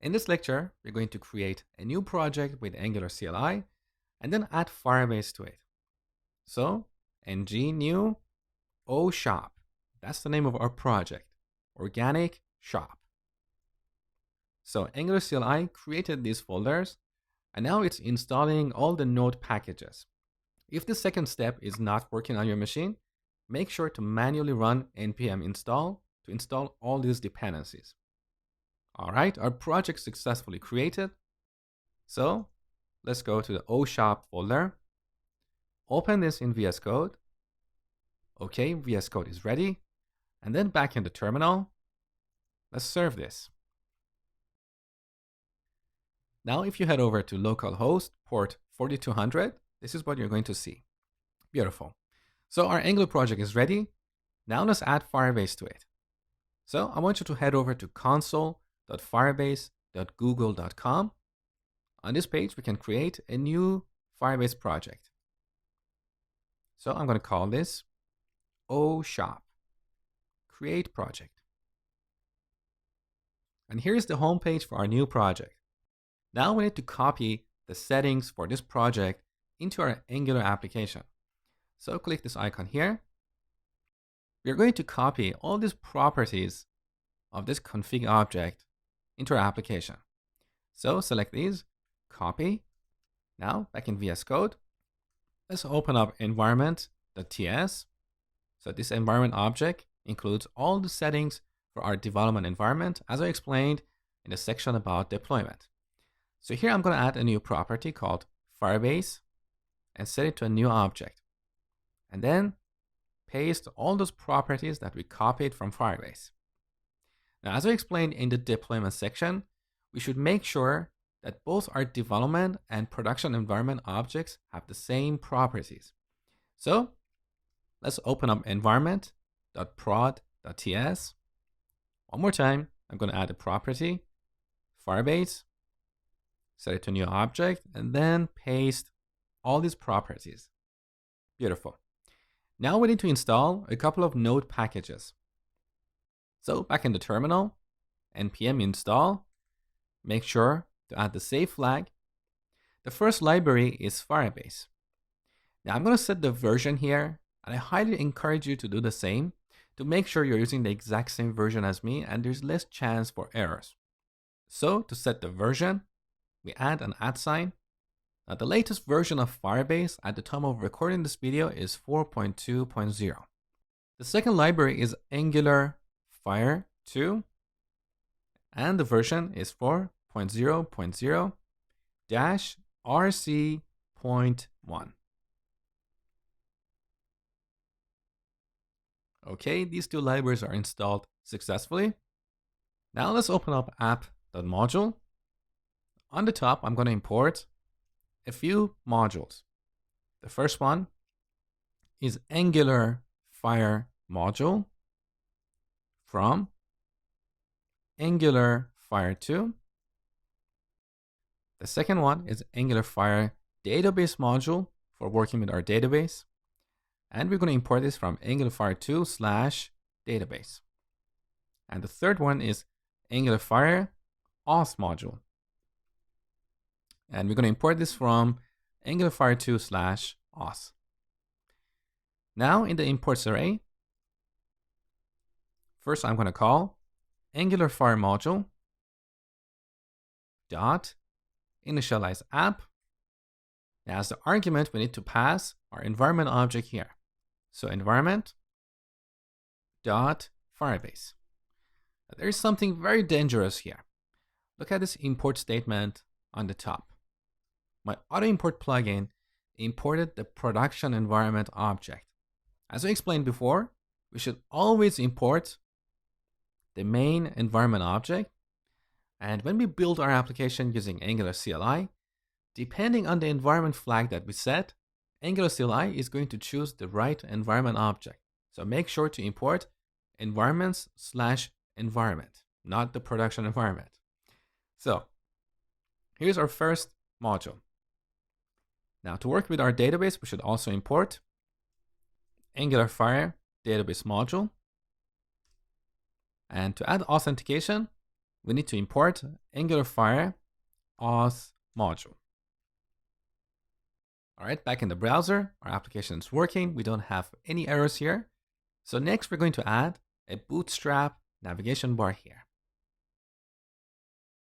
In this lecture, we're going to create a new project with Angular CLI and then add Firebase to it. So, ng new O shop. That's the name of our project, organic shop. So Angular CLI created these folders, and now it's installing all the node packages. If the second step is not working on your machine, make sure to manually run npm install to install all these dependencies. All right, our project successfully created. So let's go to the OShop folder. Open this in VS Code. Okay, VS Code is ready. And then back in the terminal, let's serve this. Now, if you head over to localhost port 4200, this is what you're going to see. Beautiful. So our Angular project is ready. Now let's add Firebase to it. So I want you to head over to console.firebase.google.com. On this page, we can create a new Firebase project. So I'm going to call this OShop, create project. And here's the home page for our new project. Now we need to copy the settings for this project into our Angular application. So click this icon here. We're going to copy all these properties of this config object into our application. So select these, copy. Now back in VS Code, let's open up environment.ts. So this environment object includes all the settings for our development environment, as I explained in the section about deployment. So here I'm going to add a new property called Firebase and set it to a new object. And then paste all those properties that we copied from Firebase. Now, as I explained in the deployment section, we should make sure that both our development and production environment objects have the same properties. So let's open up environment.prod.ts. One more time, I'm going to add a property, Firebase, set it to a new object, and then paste all these properties. Beautiful. Now we need to install a couple of node packages. So back in the terminal, npm install, make sure to add the save flag. The first library is Firebase. Now I'm going to set the version here, and I highly encourage you to do the same to make sure you're using the exact same version as me and there's less chance for errors. So to set the version, we add an @sign. Now the latest version of Firebase at the time of recording this video is 4.2.0. The second library is Angular Fire 2, and the version is 4.0.0-RC.1. Okay, these two libraries are installed successfully. Now let's open up app.module. On the top, I'm going to import a few modules. The first one is Angular Fire module from Angular Fire 2. The second one is Angular Fire database module for working with our database. And we're going to import this from Angular Fire 2/database. And the third one is Angular Fire auth module. And we're going to import this from Angular Fire 2/auth. Now in the imports array, first I'm going to call Angular Fire module dot initialize app. Now as the argument, we need to pass our environment object here. So environment dot Firebase. There is something very dangerous here. Look at this import statement on the top. My auto import plugin imported the production environment object. As I explained before, we should always import the main environment object. And when we build our application using Angular CLI, depending on the environment flag that we set, Angular CLI is going to choose the right environment object. So make sure to import environments/environment, not the production environment. So here's our first module. Now to work with our database, we should also import Angular Fire database module. And to add authentication, we need to import Angular Fire auth module. All right, back in the browser, our application is working. We don't have any errors here. So next, we're going to add a bootstrap navigation bar here.